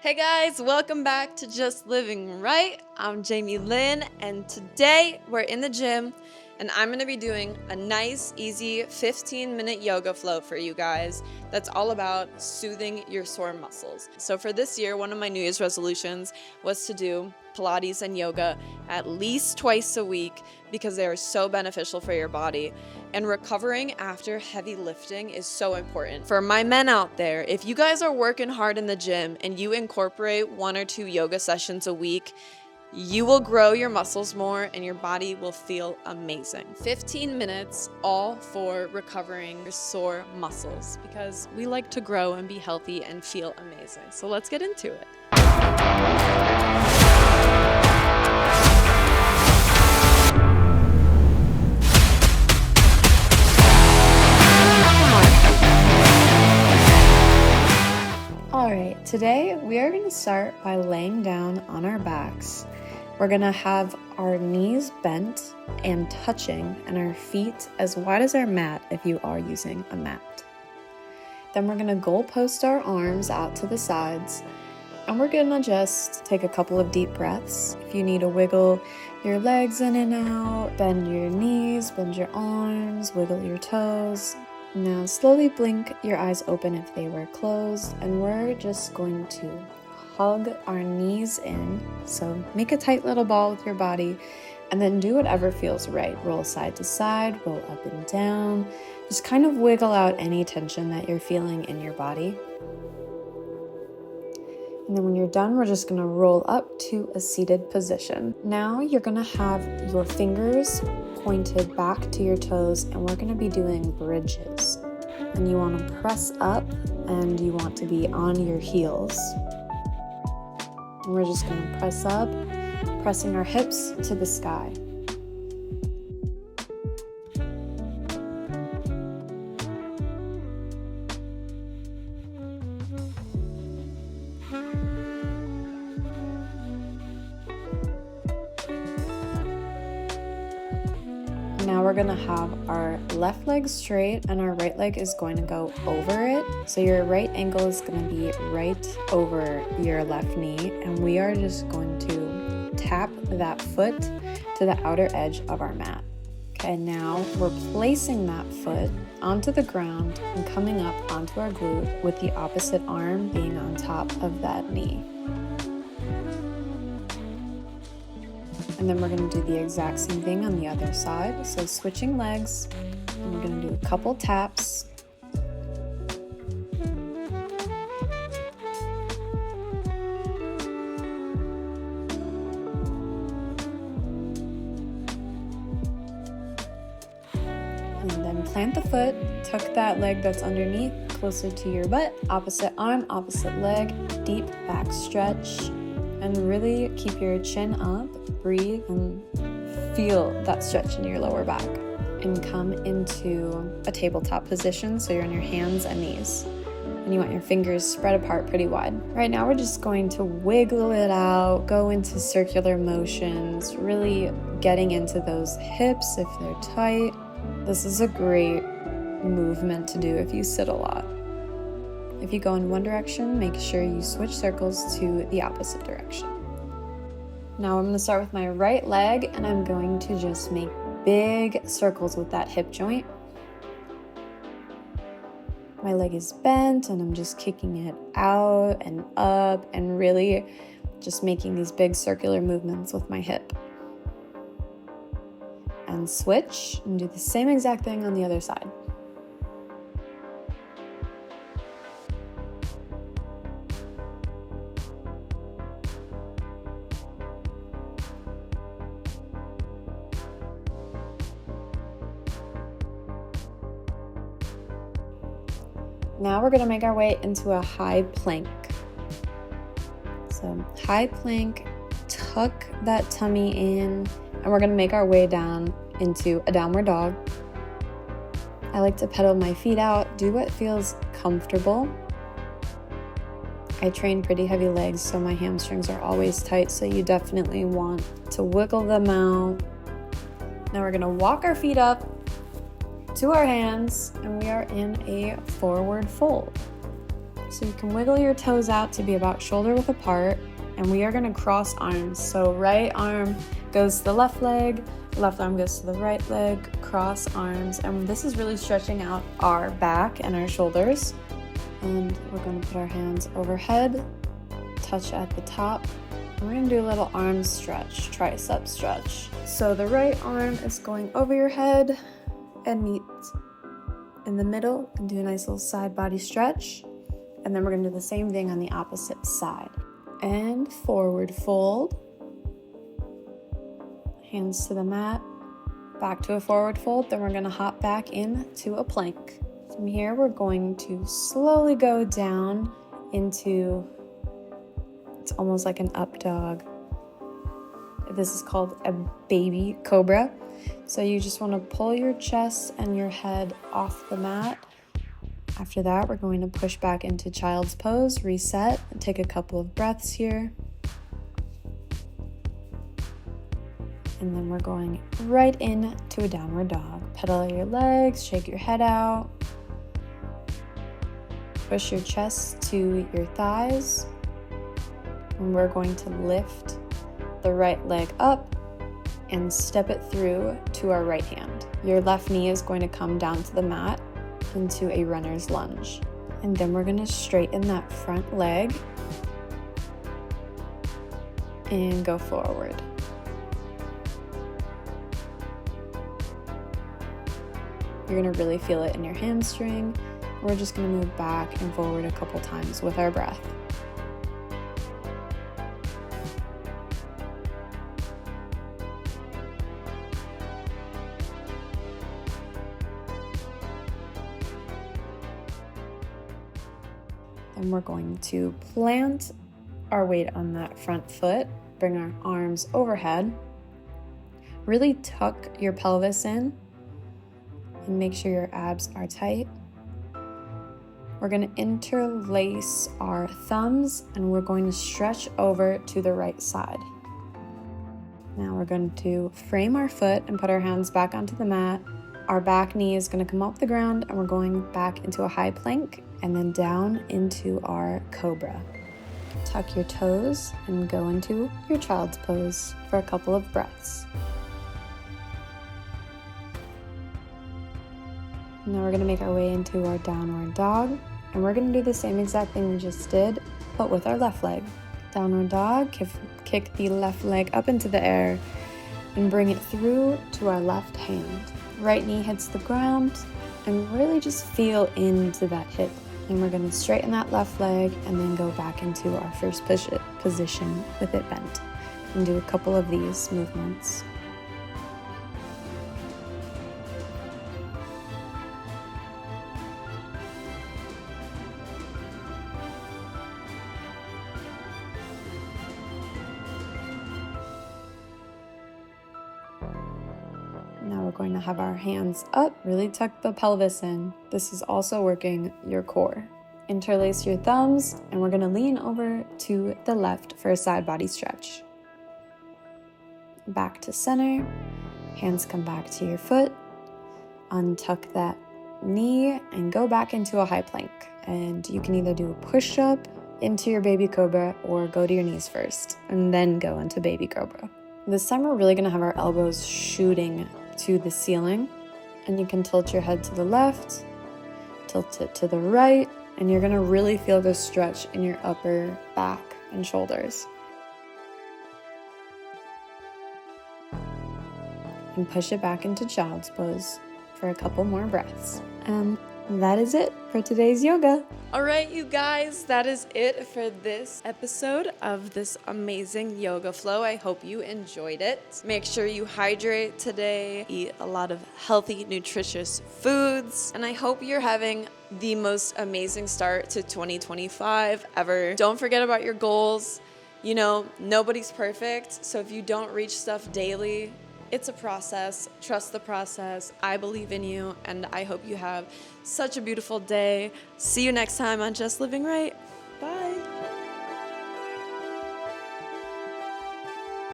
Hey guys, welcome back to Just Living Right. I'm Jamie Lynn, and today we're in the gym, and I'm gonna be doing a nice, easy 15-minute yoga flow for you guys that's all about soothing your sore muscles. So for this year, one of my New Year's resolutions was to do Pilates and yoga at least twice a week because they are so beneficial for your body. And recovering after heavy lifting is so important. For my men out there, if you guys are working hard in the gym and you incorporate 1 or 2 yoga sessions a week, you will grow your muscles more and your body will feel amazing. 15 minutes all for recovering your sore muscles because we like to grow and be healthy and feel amazing. So let's get into it. Alright, today we are going to start by laying down on our backs. We're going to have our knees bent and touching and our feet as wide as our mat if you are using a mat. Then we're going to goal post our arms out to the sides, and we're going to just take a couple of deep breaths. If you need to wiggle your legs in and out, bend your knees, bend your arms, wiggle your toes. Now slowly blink your eyes open if they were closed, and we're just going to hug our knees in. So make a tight little ball with your body and then do whatever feels right. Roll side to side, roll up and down. Just kind of wiggle out any tension that you're feeling in your body. And then when you're done, we're just gonna roll up to a seated position. Now you're gonna have your fingers pointed back to your toes, and we're gonna be doing bridges. And you wanna press up and you want to be on your heels. And we're just gonna press up, pressing our hips to the sky. Now we're gonna have our left leg straight and our right leg is going to go over it. So your right ankle is gonna be right over your left knee, and we are just going to tap that foot to the outer edge of our mat. Okay, now we're placing that foot onto the ground and coming up onto our glute with the opposite arm being on top of that knee. And then we're going to do the exact same thing on the other side. So switching legs, and we're going to do a couple taps. And then plant the foot, tuck that leg that's underneath closer to your butt, opposite arm, opposite leg, deep back stretch, and really keep your chin up. Breathe and feel that stretch in your lower back. And come into a tabletop position, so you're on your hands and knees. And you want your fingers spread apart pretty wide. Right now we're just going to wiggle it out, go into circular motions, really getting into those hips if they're tight. This is a great movement to do if you sit a lot. If you go in one direction, make sure you switch circles to the opposite direction. Now I'm going to start with my right leg, and I'm going to just make big circles with that hip joint. My leg is bent and I'm just kicking it out and up and really just making these big circular movements with my hip. And switch and do the same exact thing on the other side. Now we're going to make our way into a high plank. So high plank, tuck that tummy in, and we're going to make our way down into a downward dog. I like to pedal my feet out, do what feels comfortable. I train pretty heavy legs, so my hamstrings are always tight, so you definitely want to wiggle them out. Now we're going to walk our feet up to our hands, and we are in a forward fold. So you can wiggle your toes out to be about shoulder width apart, and we are going to cross arms. So right arm goes to the left leg, left arm goes to the right leg, cross arms, and this is really stretching out our back and our shoulders. And we're going to put our hands overhead, touch at the top, and we're going to do a little arm stretch, tricep stretch. So the right arm is going over your head and meet in the middle and do a nice little side body stretch. And then we're going to do the same thing on the opposite side. And forward fold. Hands to the mat. Back to a forward fold. Then we're going to hop back into a plank. From here, we're going to slowly go down into, it's almost like an up dog. This is called a baby cobra. So you just want to pull your chest and your head off the mat. After that, we're going to push back into child's pose, reset, and take a couple of breaths here. And then we're going right into a downward dog. Pedal your legs, shake your head out. Push your chest to your thighs. And we're going to lift the right leg up and step it through to our right hand. Your left knee is going to come down to the mat into a runner's lunge. And then we're going to straighten that front leg and go forward. You're going to really feel it in your hamstring. We're just going to move back and forward a couple times with our breath. And we're going to plant our weight on that front foot, bring our arms overhead, really tuck your pelvis in, and make sure your abs are tight. We're going to interlace our thumbs, and we're going to stretch over to the right side. Now we're going to frame our foot and put our hands back onto the mat. Our back knee is going to come off the ground, and we're going back into a high plank and then down into our cobra. Tuck your toes and go into your child's pose for a couple of breaths. Now we're going to make our way into our downward dog, and we're going to do the same exact thing we just did, but with our left leg. Downward dog, kick the left leg up into the air and bring it through to our left hand. Right knee hits the ground, and really just feel into that hip. And we're going to straighten that left leg and then go back into our first position with it bent. And do a couple of these movements. Now we're going to have our hands up, really tuck the pelvis in. This is also working your core. Interlace your thumbs, and we're going to lean over to the left for a side body stretch. Back to center, hands come back to your foot, untuck that knee, and go back into a high plank. And you can either do a push-up into your baby cobra or go to your knees first, and then go into baby cobra. This time we're really going to have our elbows shooting to the ceiling, and you can tilt your head to the left, tilt it to the right, and you're going to really feel the stretch in your upper back and shoulders. And push it back into child's pose for a couple more breaths. And that is it for today's yoga. All right, you guys, that is it for this episode of this amazing yoga flow. I hope you enjoyed it. Make sure you hydrate today, eat a lot of healthy, nutritious foods, and I hope you're having the most amazing start to 2025 ever. Don't forget about your goals. You know, nobody's perfect, so if you don't reach stuff daily, it's a process. Trust the process. I believe in you, and I hope you have such a beautiful day. See you next time on Just Living Right.